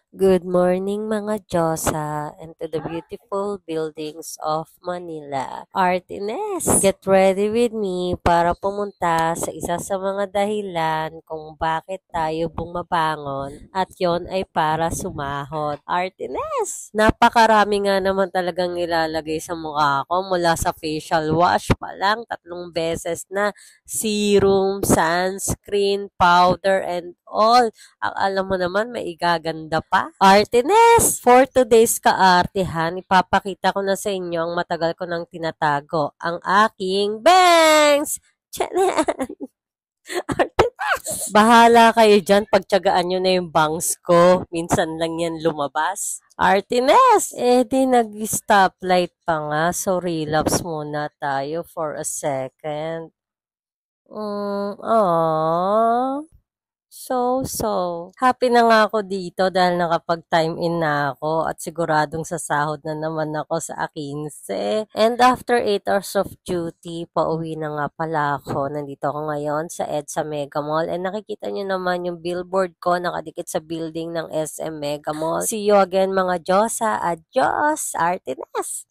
Good morning mga Diyosa and to the beautiful buildings of Manila. Artines, get ready with me para pumunta sa isa sa mga dahilan kung bakit tayo bumabangon at yon ay para sumahod. Artines, napakarami nga naman talagang nilalagay sa mukha ko mula sa facial wash pa lang 3 beses na serum, sunscreen, powder and all. Alam mo naman, may igaganda pa. Artines! For today's kaartihan, ipapakita ko na sa inyo ang matagal ko nang tinatago, ang aking bangs! Tiyanan! Artines! Bahala kayo dyan, pagtyagaan nyo na yung bangs ko. Minsan lang yan lumabas. Artines! Di nag-stoplight pa nga, so relapse muna tayo for a second. Aww. So, happy na nga ako dito dahil nakapag-time in na ako at siguradong sasahod na naman ako sa 15. And after 8 hours of duty, pauwi na nga pala ako. Nandito ako ngayon sa EDSA Mega Mall and nakikita nyo naman yung billboard ko nakadikit sa building ng SM Mega Mall. See you again mga Diyosa. Adios! Artines!